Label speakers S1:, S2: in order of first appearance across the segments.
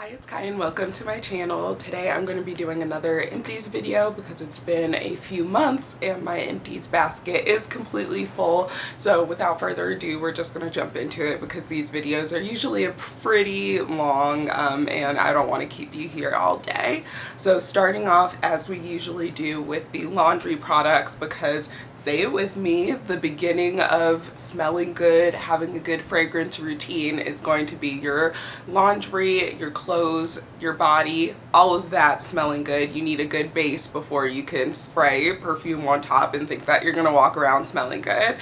S1: Hi, it's Kai and welcome to my channel. Today I'm going to be doing another empties video because it's been a few months and my empties basket is completely full. So without further ado, we're just going to jump into it because these videos are usually pretty long and I don't want to keep you here all day. So starting off as we usually do with the laundry products, because say it with me, the beginning of smelling good, having a good fragrance routine is going to be your laundry, your clothes, your body, all of that smelling good. You need a good base before you can spray perfume on top and think that you're gonna walk around smelling good.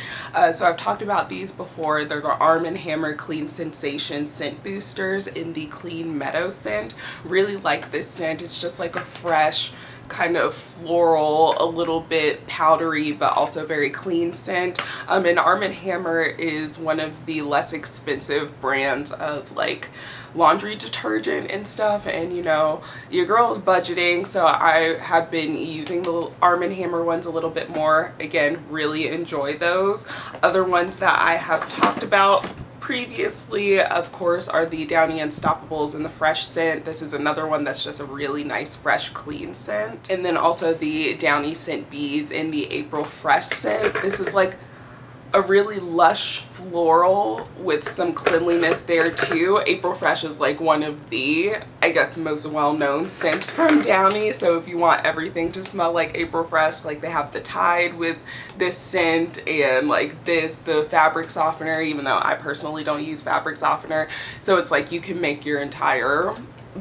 S1: So I've talked about these before. They're the Arm & Hammer Clean Sensation scent boosters in the Clean Meadow scent. Really like this scent. It's just like a fresh, kind of floral, a little bit powdery, but also very clean scent. And Arm & Hammer is one of the less expensive brands of like laundry detergent and stuff, and you know, your girl is budgeting, so I have been using the Arm & Hammer ones a little bit more. Again, really enjoy those. Other ones that I have talked about previously, of course, are the Downy Unstoppables in the fresh scent. This is another one that's just a really nice fresh clean scent. And then also the Downy scent beads in the April fresh scent. This is like a really lush floral with some cleanliness there too. April Fresh is like one of the, I guess, most well-known scents from Downy. So if you want everything to smell like April Fresh, like they have the Tide with this scent and like this, the fabric softener, even though I personally don't use fabric softener. So it's like you can make your entire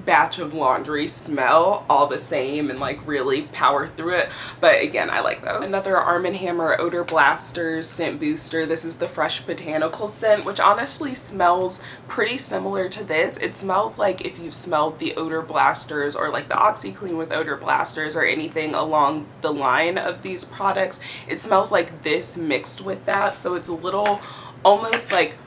S1: batch of laundry smell all the same and like really power through it. But again, I like those. Another Arm & Hammer Odor Blasters scent booster. This is the Fresh Botanical scent, which honestly smells pretty similar to this. It smells like if you've smelled the Odor Blasters or like the OxiClean with Odor Blasters or anything along the line of these products. It smells like this mixed with that. So it's a little almost like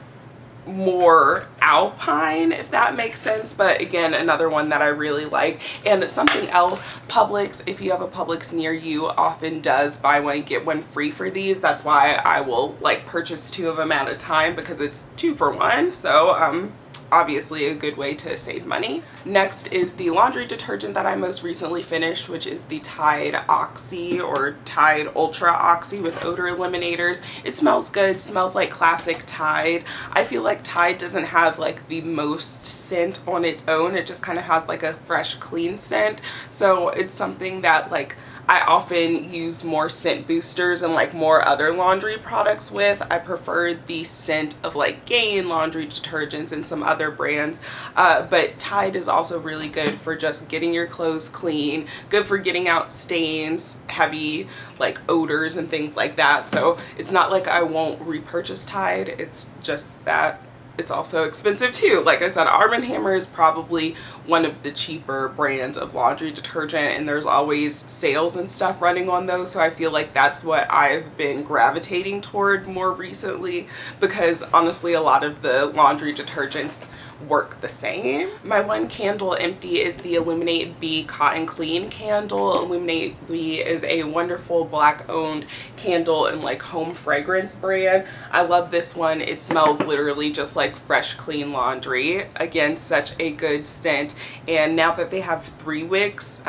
S1: more alpine, if that makes sense. But again, another one that I really like. And something else, Publix, if you have a Publix near you, often does buy one get one free for these. That's why I will like purchase 2 of them at a time, because it's 2 for 1. So obviously a good way to save money. Next is the laundry detergent that I most recently finished, which is the Tide Oxy or Tide Ultra Oxy with odor eliminators. It smells good, smells like classic Tide. I feel like Tide doesn't have like the most scent on its own. It just kind of has like a fresh, clean scent. So it's something that like I often use more scent boosters and like more other laundry products with. I prefer the scent of like Gain laundry detergents and some other brands, but Tide is also really good for just getting your clothes clean, good for getting out stains, heavy like odors and things like that. So it's not like I won't repurchase Tide, it's just that it's also expensive too. Like I said, Arm & Hammer is probably one of the cheaper brands of laundry detergent, and there's always sales and stuff running on those. So I feel like that's what I've been gravitating toward more recently, because honestly, a lot of the laundry detergents work the same. My one candle empty is the Illuminate Bee Cotton Clean candle. Illuminate Bee is a wonderful Black owned candle and like home fragrance brand. I love this one. It smells literally just like fresh clean laundry. Again, such a good scent. And now that they have 3 wicks,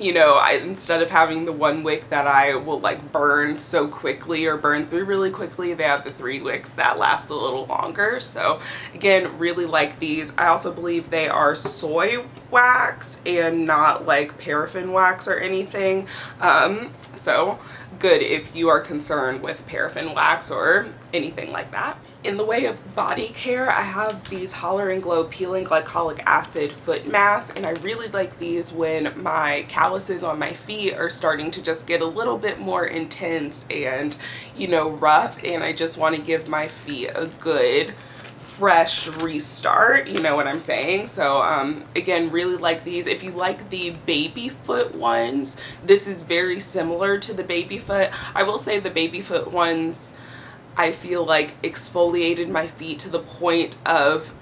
S1: you know, instead of having the 1 wick that I will like burn so quickly or burn through really quickly, they have the 3 wicks that last a little longer. So again, really like these. I also believe they are soy wax and not like paraffin wax or anything. So good if you are concerned with paraffin wax or anything like that. In the way of body care, I have these Holler and Glow Peeling Glycolic Acid Foot Masks, and I really like these when my calluses on my feet are starting to just get a little bit more intense and, you know, rough, and I just want to give my feet a good fresh restart, you know what I'm saying? So again, really like these. If you like the baby foot ones, this is very similar to the baby foot. I will say the baby foot ones, I feel like exfoliated my feet to the point of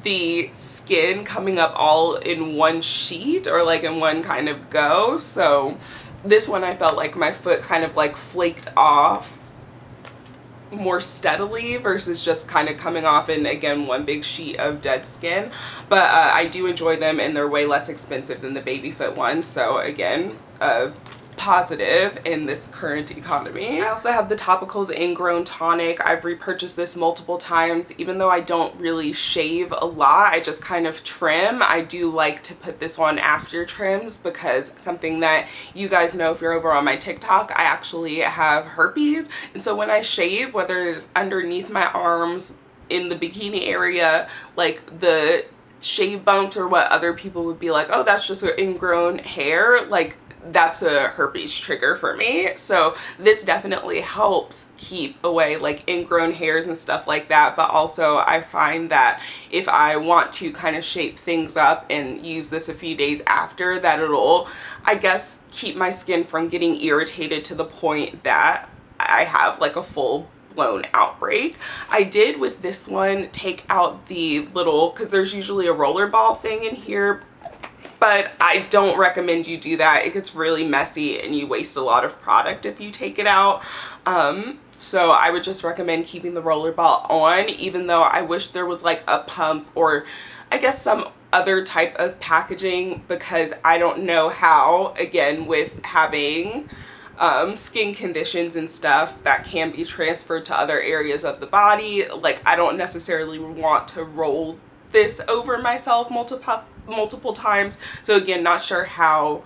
S1: the skin coming up all in one sheet or like in one kind of go. So this one I felt like my foot kind of like flaked off more steadily versus just kind of coming off in, again, one big sheet of dead skin. But I do enjoy them, and they're way less expensive than the baby foot ones. So again, positive in this current economy. I also have the Topicals Ingrown Tonic. I've repurchased this multiple times. Even though I don't really shave a lot, I just kind of trim. I do like to put this on after trims, because something that you guys know if you're over on my TikTok, I actually have herpes. And so when I shave, whether it's underneath my arms, in the bikini area, like the shave bumps, or what other people would be like, oh, that's just an ingrown hair, like that's a herpes trigger for me. So this definitely helps keep away like ingrown hairs and stuff like that. But also I find that if I want to kind of shape things up and use this a few days after, that it'll, I guess, keep my skin from getting irritated to the point that I have like a full blown outbreak. I did with this one take out the little, because there's usually a roller ball thing in here, but I don't recommend you do that. It gets really messy and you waste a lot of product if you take it out. So I would just recommend keeping the roller ball on, even though I wish there was like a pump, or I guess some other type of packaging, because I don't know how, again, with having skin conditions and stuff that can be transferred to other areas of the body, like I don't necessarily want to roll this over myself multiple times. So again, not sure how,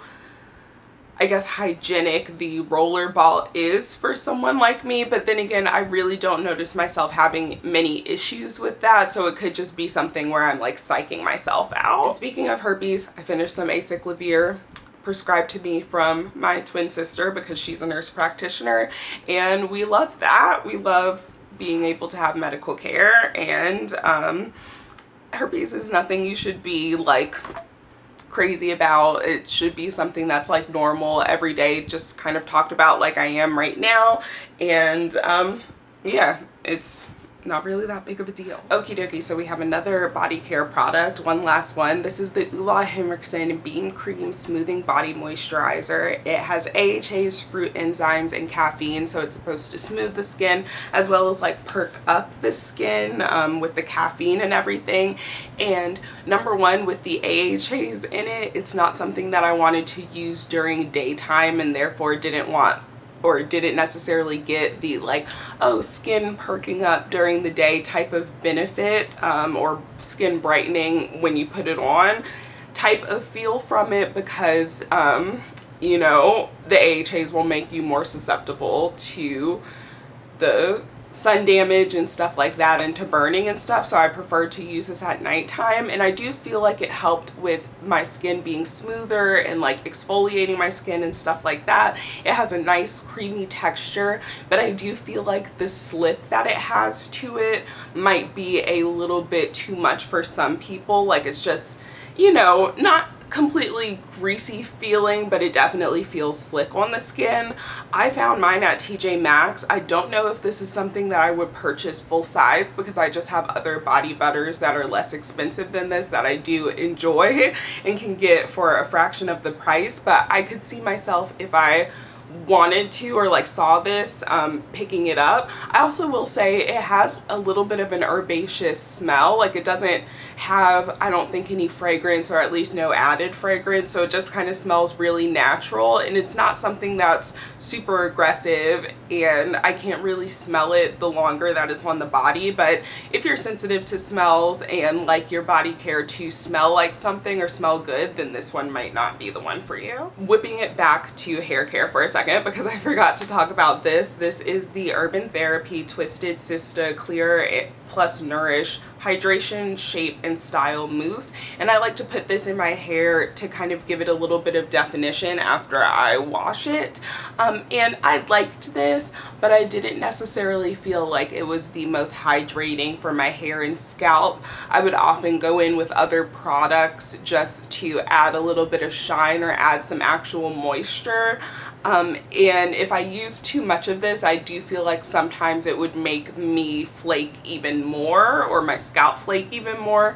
S1: I guess, hygienic the roller ball is for someone like me. But then again, I really don't notice myself having many issues with that. So it could just be something where I'm like psyching myself out. And speaking of herpes, I finished some acyclovir prescribed to me from my twin sister, because she's a nurse practitioner, and we love that. We love being able to have medical care, and herpes is nothing you should be like crazy about. It should be something that's like normal every day, just kind of talked about like I am right now. And yeah, it's not really that big of a deal. Okie dokie, so we have another body care product, one last one. This is the Ulahin Beam Cream Smoothing Body Moisturizer. It has AHAs, fruit enzymes, and caffeine, so it's supposed to smooth the skin as well as like perk up the skin with the caffeine and everything. And number one, with the AHAs in it, it's not something that I wanted to use during daytime, and therefore didn't necessarily get the like, oh, skin perking up during the day type of benefit, or skin brightening when you put it on type of feel from it, because you know, the AHAs will make you more susceptible to the sun damage and stuff like that, and to burning and stuff. So I prefer to use this at nighttime, and I do feel like it helped with my skin being smoother and like exfoliating my skin and stuff like that. It has a nice creamy texture, but I do feel like the slip that it has to it might be a little bit too much for some people. Like it's just, you know, not completely greasy feeling, but it definitely feels slick on the skin. I found mine at TJ Maxx. I don't know if this is something that I would purchase full size, because I just have other body butters that are less expensive than this that I do enjoy and can get for a fraction of the price. But I could see myself, if I wanted to, or like saw this, picking it up. I also will say it has a little bit of an herbaceous smell. Like it doesn't have, I don't think, any fragrance, or at least no added fragrance, so it just kind of smells really natural, and it's not something that's super aggressive, and I can't really smell it the longer that it's on the body. But if you're sensitive to smells and like your body care to smell like something or smell good, then this one might not be the one for you. Whipping it back to hair care for a second, because I forgot to talk about this. This is the Urban Therapy Twisted Sista Clear plus Nourish Hydration, Shape, and Style Mousse. And I like to put this in my hair to kind of give it a little bit of definition after I wash it. And I liked this, but I didn't necessarily feel like it was the most hydrating for my hair and scalp. I would often go in with other products just to add a little bit of shine or add some actual moisture. And if I use too much of this, I do feel like sometimes it would make me flake even more, or my scalp flake even more.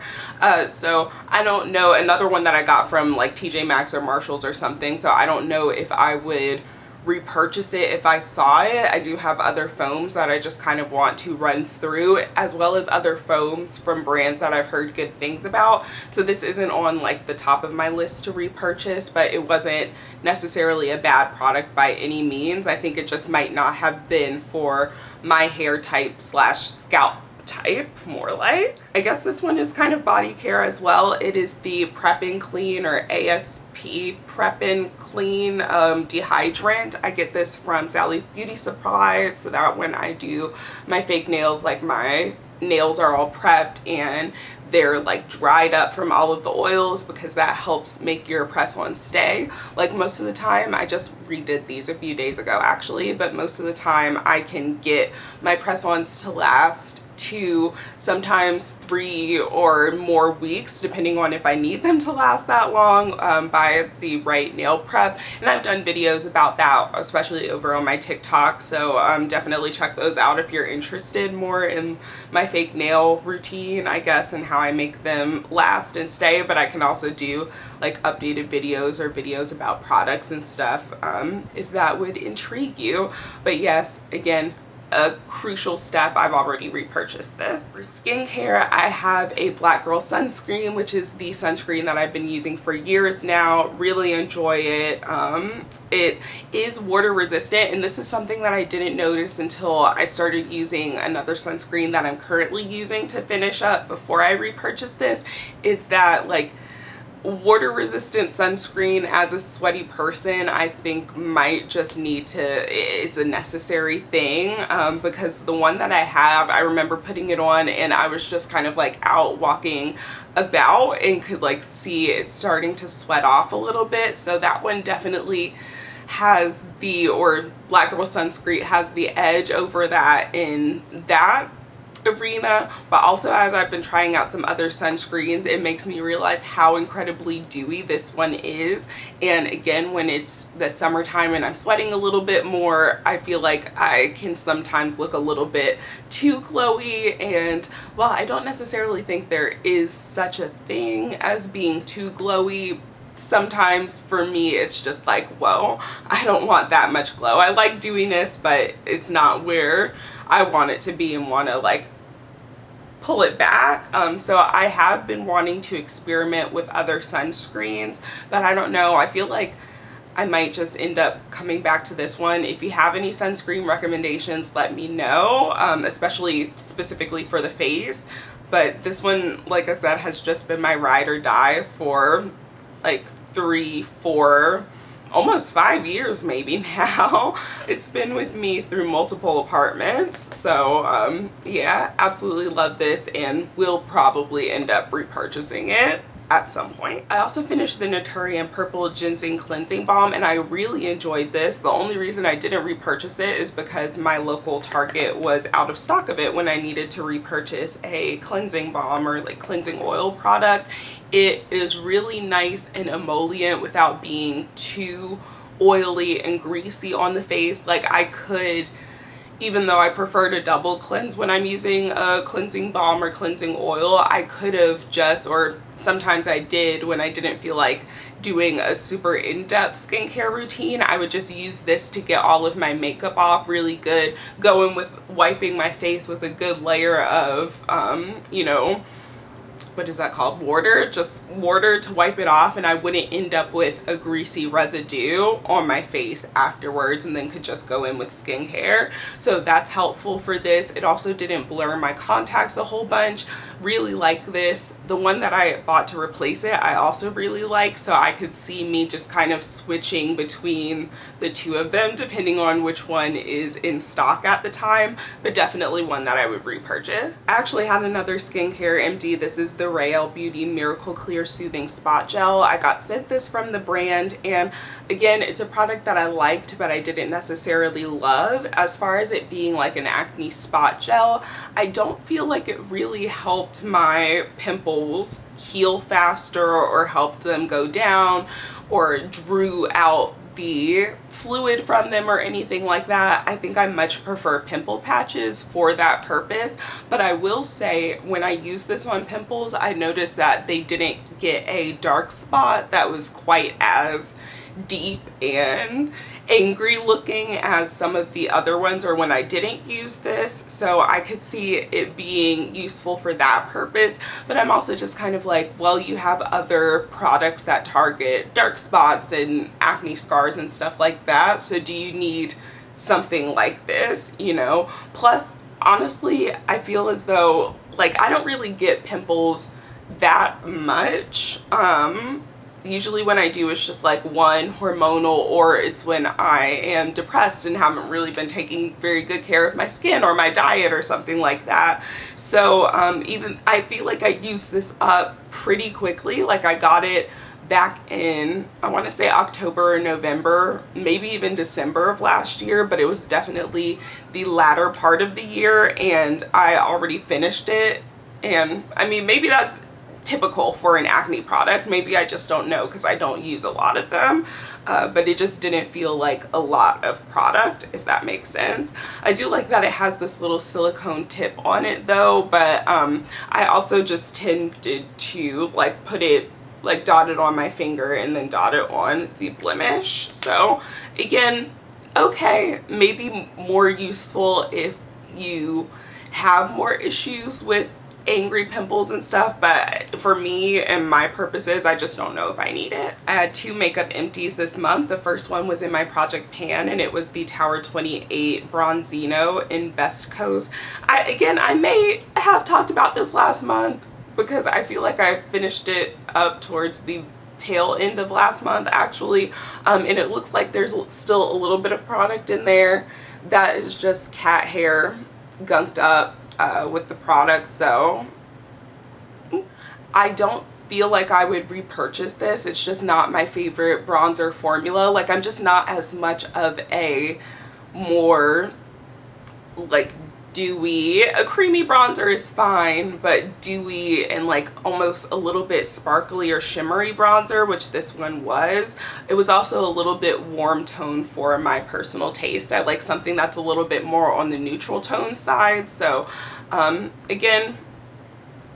S1: So I don't know, another one that I got from like TJ Maxx or Marshalls or something, so I don't know if I would repurchase it if I saw it. I do have other foams that I just kind of want to run through, as well as other foams from brands that I've heard good things about. So this isn't on like the top of my list to repurchase, but it wasn't necessarily a bad product by any means. I think it just might not have been for my hair type slash scalp type, more like. I guess this one is kind of body care as well. It is the Prep and Clean, or ASP Prep and Clean Dehydrant. I get this from Sally's Beauty Supply, so that when I do my fake nails, like my nails are all prepped and they're like dried up from all of the oils, because that helps make your press-on stay. Like most of the time, I just redid these a few days ago actually, but most of the time I can get my press-ons to last 2, sometimes 3 or more weeks, depending on if I need them to last that long, by the right nail prep. And I've done videos about that, especially over on my TikTok, so definitely check those out if you're interested more in my fake nail routine, I guess, and how I make them last and stay. But I can also do like updated videos or videos about products and stuff, if that would intrigue you. But yes, again, a crucial step. I've already repurchased this. For skincare, I have a Black Girl sunscreen, which is the sunscreen that I've been using for years now. Really enjoy it. It is water resistant, and this is something that I didn't notice until I started using another sunscreen that I'm currently using to finish up before I repurchased this, is that like water resistant sunscreen as a sweaty person, I think might just need to, it's a necessary thing, because the one that I have, I remember putting it on and I was just kind of like out walking about and could like see it starting to sweat off a little bit. So that one definitely has the, or Black Girl sunscreen has the edge over that in that arena. But also, as I've been trying out some other sunscreens, it makes me realize how incredibly dewy this one is. And again, when it's the summertime and I'm sweating a little bit more, I feel like I can sometimes look a little bit too glowy. And while I don't necessarily think there is such a thing as being too glowy, sometimes for me it's just like, whoa, I don't want that much glow. I like dewiness, but it's not where I want it to be and want to like pull it back. So I have been wanting to experiment with other sunscreens, but I don't know, I feel like I might just end up coming back to this one. If you have any sunscreen recommendations, let me know, especially specifically for the face. But this one, like I said, has just been my ride or die for like 3, 4, almost 5 years maybe now. It's been with me through multiple apartments. So yeah, absolutely love this and will probably end up repurchasing it at some point. I also finished the Naturium Purple Ginseng Cleansing Balm, and I really enjoyed this. The only reason I didn't repurchase it is because my local Target was out of stock of it when I needed to repurchase a cleansing balm or like cleansing oil product. It is really nice and emollient without being too oily and greasy on the face. Like I could, even though I prefer to double cleanse when I'm using a cleansing balm or cleansing oil, I could have just, or sometimes I did when I didn't feel like doing a super in-depth skincare routine, I would just use this to get all of my makeup off really good, go in with wiping my face with a good layer of, you know, what is that called? Water, just water to wipe it off, and I wouldn't end up with a greasy residue on my face afterwards, and then could just go in with skincare. So that's helpful for this. It also didn't blur my contacts a whole bunch. Really like this. The one that I bought to replace it, I also really like, so I could see me just kind of switching between the two of them depending on which one is in stock at the time, but definitely one that I would repurchase. I actually had another skincare empty. This is the Rael Beauty Miracle Clear Soothing Spot Gel. I got sent this from the brand, and again, it's a product that I liked but I didn't necessarily love. As far as it being like an acne spot gel, I don't feel like it really helped my pimples heal faster or helped them go down or drew out the fluid from them or anything like that. I think I much prefer pimple patches for that purpose. But I will say, when I use this on pimples, I noticed that they didn't get a dark spot that was quite as deep and angry looking as some of the other ones, or when I didn't use this, so I could see it being useful for that purpose. But I'm also just kind of like, well, you have other products that target dark spots and acne scars and stuff like that, so do you need something like this, you know? Plus, honestly, I feel as though, like, I don't really get pimples that much. Usually when I do, it's just like one, hormonal, or it's when I am depressed and haven't really been taking very good care of my skin or my diet or something like that. So even I feel like I used this up pretty quickly. Like, I got it back in, I want to say October or November, maybe even December of last year, but it was definitely the latter part of the year, and I already finished it. And I mean, maybe that's typical for an acne product, maybe I just don't know because I don't use a lot of them, but it just didn't feel like a lot of product, if that makes sense. I do like that it has this little silicone tip on it though, but I also just tended to like put it, like dot it on my finger and then dot it on the blemish. So again, okay, maybe more useful if you have more issues with angry pimples and stuff, but for me and my purposes, I just don't know if I need it. I had 2 makeup empties this month. The first one was in my project pan, and it was the Tower 28 Bronzino in Best Coast. I may have talked about this last month because I feel like I finished it up towards the tail end of last month actually, and it looks like there's still a little bit of product in there that is just cat hair gunked up with the product. So I don't feel like I would repurchase this. It's just not my favorite bronzer formula. Like, I'm just not as much of a more like dewy, a creamy bronzer is fine, but dewy and like almost a little bit sparkly or shimmery bronzer, which this one was. It was also a little bit warm tone for my personal taste. I like something that's a little bit more on the neutral tone side. So again,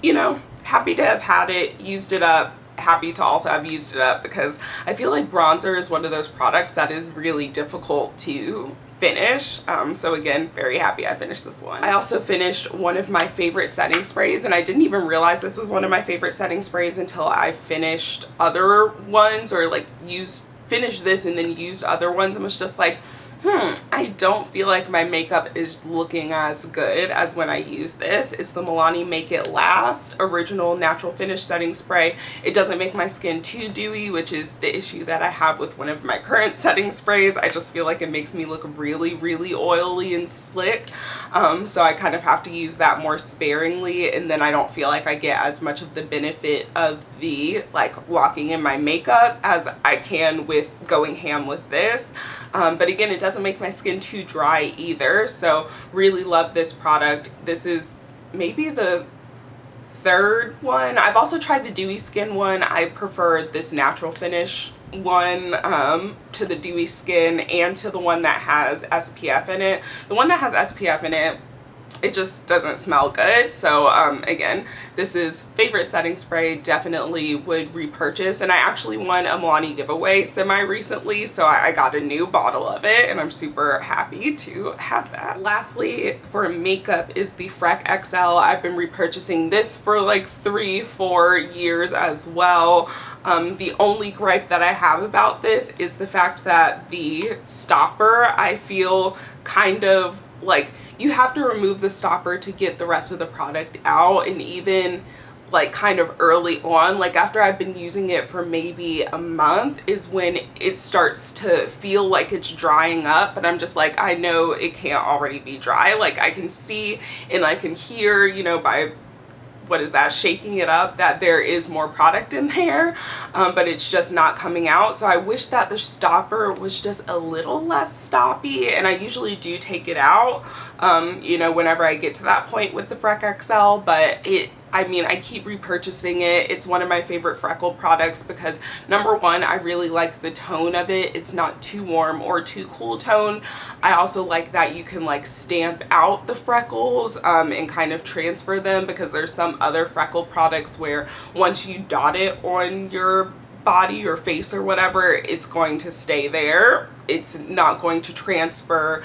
S1: you know, happy to have had it, used it up, happy to also have used it up, because I feel like bronzer is one of those products that is really difficult to finish. So again, very happy I finished this one. I also finished one of my favorite setting sprays, and I didn't even realize this was one of my favorite setting sprays until I finished other ones, or like finished this and then used other ones, and was just like, I don't feel like my makeup is looking as good as when I use this. It's the Milani Make It Last Original Natural Finish Setting Spray. It doesn't make my skin too dewy, which is the issue that I have with one of my current setting sprays. I just feel like it makes me look really, really oily and slick. So I kind of have to use that more sparingly, and then I don't feel like I get as much of the benefit of the like locking in my makeup as I can with going ham with this. But again, it doesn't make my skin too dry either, so really love this product. This is maybe the third one. I've also tried the dewy skin one. I prefer this natural finish one to the dewy skin and to the one that has SPF in it. The one that has SPF in it, it just doesn't smell good. So again, this is favorite setting spray, definitely would repurchase. And I actually won a Milani giveaway semi recently, so I got a new bottle of it, and I'm super happy to have that. Lastly, for makeup is the Freckle XL. I've been repurchasing this for like 3-4 years as well. The only gripe that I have about this is the fact that the stopper, I feel kind of like you have to remove the stopper to get the rest of the product out. And even like kind of early on, like after I've been using it for maybe a month, is when it starts to feel like it's drying up. But I'm just like, I know it can't already be dry. Like I can see and I can hear, you know, by what is that, shaking it up, that there is more product in there, but it's just not coming out. So I wish that the stopper was just a little less stoppy, and I usually do take it out you know, whenever I get to that point with the Freckle XL, but I mean, I keep repurchasing it. It's one of my favorite Freckle products because number one, I really like the tone of it. It's not too warm or too cool tone. I also like that you can like stamp out the freckles and kind of transfer them, because there's some other Freckle products where once you dot it on your body or face or whatever, it's going to stay there. It's not going to transfer,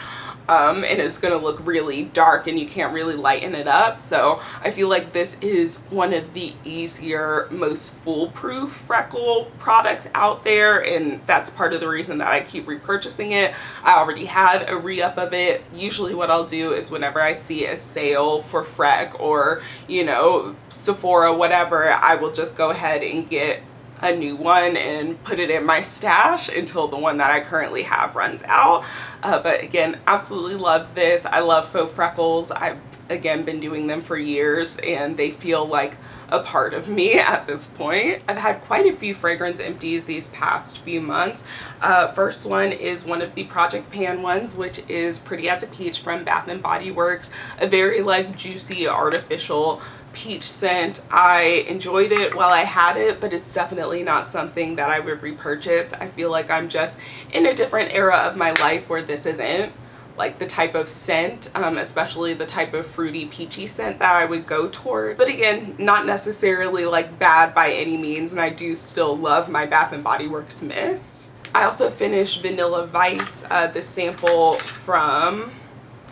S1: and it's going to look really dark and you can't really lighten it up. So I feel like this is one of the easier, most foolproof freckle products out there, and that's part of the reason that I keep repurchasing it. I already had a re-up of it. Usually what I'll do is whenever I see a sale for Freck or, you know, Sephora, whatever, I will just go ahead and get a new one and put it in my stash until the one that I currently have runs out. But again, absolutely love this. I love faux freckles. I've again been doing them for years and they feel like a part of me at this point. I've had quite a few fragrance empties these past few months. First one is one of the Project Pan ones, which is Pretty as a Peach from Bath and Body Works. A very like juicy artificial peach scent. I enjoyed it while I had it, but it's definitely not something that I would repurchase. I feel like I'm just in a different era of my life where this isn't like the type of scent, especially the type of fruity peachy scent that I would go toward. But again, not necessarily like bad by any means, and I do still love my Bath and Body Works mist. I also finished Vanilla Vice, the sample from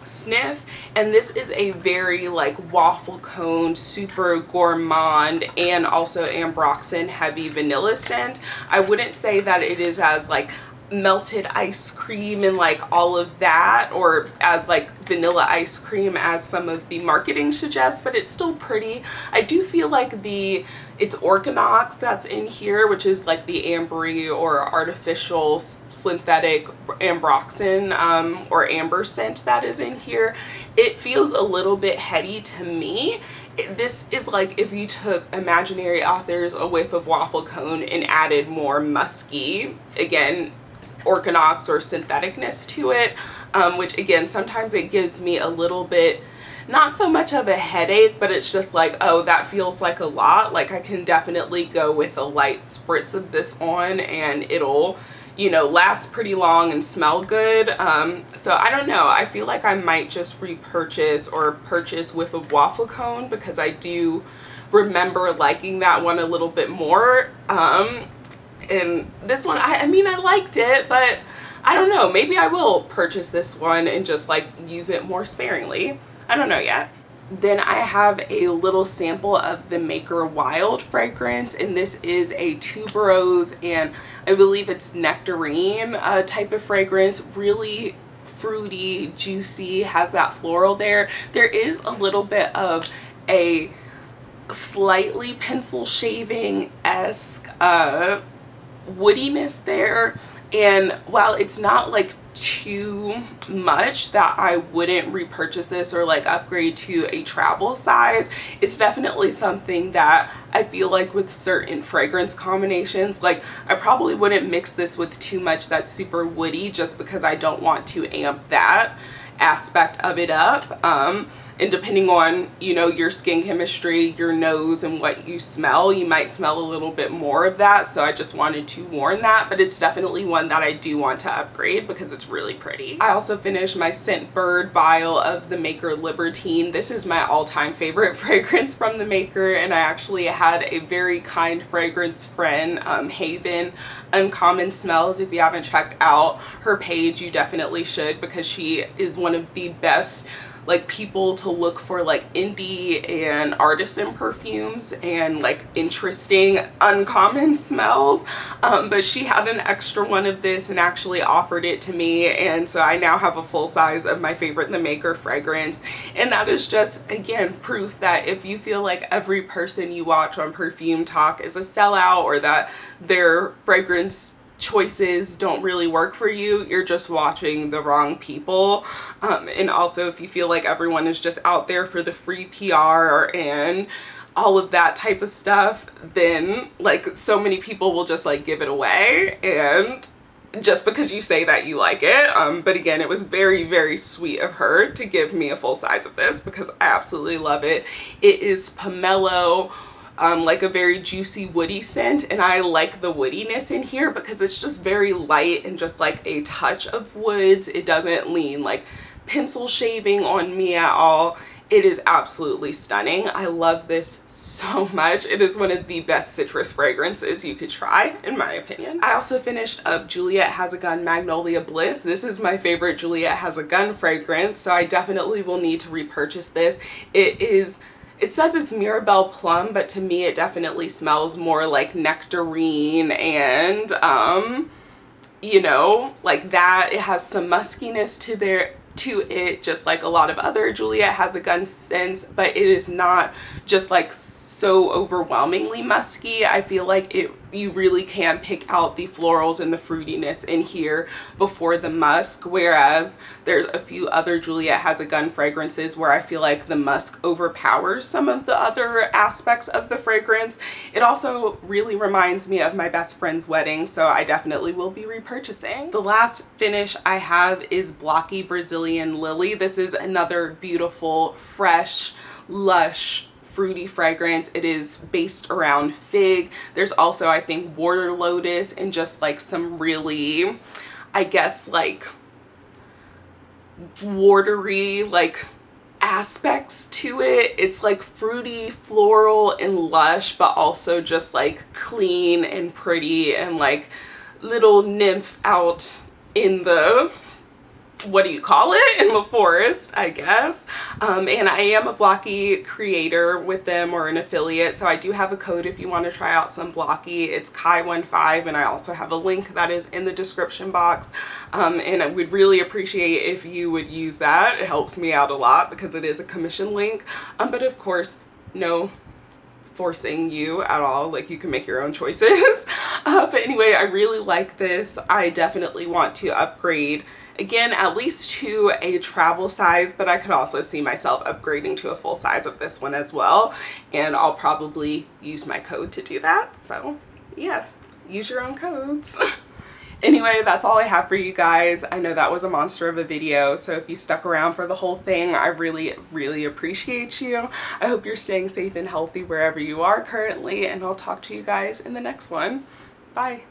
S1: Sniff, and this is a very like waffle cone, super gourmand, and also ambroxan heavy vanilla scent. I wouldn't say that it is as like melted ice cream and like all of that, or as like vanilla ice cream as some of the marketing suggests, but it's still pretty. I do feel like it's Organox that's in here, which is like the ambery or artificial synthetic ambroxan or amber scent that is in here. It feels a little bit heady to me. This is like if you took Imaginary Authors A Whiff of Waffle Cone and added more musky, again, Organox or syntheticness to it, which again, sometimes it gives me a little bit, not so much of a headache, but it's just like, oh, that feels like a lot. Like I can definitely go with a light spritz of this on and it'll, you know, last pretty long and smell good. So I don't know, I feel like I might just repurchase or purchase Whiff of Waffle Cone because I do remember liking that one a little bit more. And this one, I mean, I liked it, but I don't know, maybe I will purchase this one and just like use it more sparingly. I don't know yet. Then I have a little sample of the Maker Wild fragrance, and this is a tuberose and I believe it's nectarine type of fragrance. Really fruity, juicy, has that floral there. There is a little bit of a slightly pencil shaving-esque woodiness there, and while it's not like too much that I wouldn't repurchase this or like upgrade to a travel size, it's definitely something that I feel like with certain fragrance combinations, like I probably wouldn't mix this with too much that's super woody just because I don't want to amp that aspect of it up. And depending on, you know, your skin chemistry, your nose, and what you smell, you might smell a little bit more of that. So I just wanted to warn that, but it's definitely one that I do want to upgrade because it's really pretty. I also finished my Scentbird vial of the Maker Libertine. This is my all-time favorite fragrance from the Maker, and I actually had a very kind fragrance friend, Haven Uncommon Smells. If you haven't checked out her page, you definitely should, because she is one of the best like people to look for like indie and artisan perfumes and like interesting uncommon smells. But she had an extra one of this and actually offered it to me, and so I now have a full size of my favorite The Maker fragrance. And that is just again proof that if you feel like every person you watch on Perfume Talk is a sellout or that their fragrance choices don't really work for you, you're just watching the wrong people. And also if you feel like everyone is just out there for the free PR and all of that type of stuff, then like so many people will just like give it away, and just because you say that you like it. But again, it was very, very sweet of her to give me a full size of this because I absolutely love it. It is pomelo, like a very juicy woody scent, and I like the woodiness in here because it's just very light and just like a touch of woods. It doesn't lean like pencil shaving on me at all, It is absolutely stunning. I love this so much. It is one of the best citrus fragrances you could try, in my opinion. I also finished up Juliet Has a Gun Magnolia Bliss. This is my favorite Juliet Has a Gun fragrance, so I definitely will need to repurchase this. It says it's Mirabelle Plum, but to me it definitely smells more like nectarine and you know, like that. It has some muskiness to it, just like a lot of other Juliet Has a Gun scents, but it is not just like so overwhelmingly musky. I feel like you really can pick out the florals and the fruitiness in here before the musk, whereas there's a few other Juliet Has a Gun fragrances where I feel like the musk overpowers some of the other aspects of the fragrance. It also really reminds me of my best friend's wedding, so I definitely will be repurchasing. The last finish I have is Blocky Brazilian Lily. This is another beautiful, fresh, lush, fruity fragrance. It is based around fig. There's also, I think, water lotus and just like some really, I guess, like watery like aspects to it. It's like fruity, floral, and lush, but also just like clean and pretty and like little nymph out in the, what do you call it, in the forest, I guess. And I am a Blocky creator with them, or an affiliate, so I do have a code if you want to try out some Blocky. It's Kai15, and I also have a link that is in the description box, and I would really appreciate if you would use that. It helps me out a lot because it is a commission link, but of course no forcing you at all, like you can make your own choices. But anyway, I really like this. I definitely want to upgrade again, at least to a travel size, but I could also see myself upgrading to a full size of this one as well, and I'll probably use my code to do that. So yeah, use your own codes. Anyway, that's all I have for you guys. I know that was a monster of a video, so if you stuck around for the whole thing, I really, really appreciate you. I hope you're staying safe and healthy wherever you are currently, and I'll talk to you guys in the next one. Bye.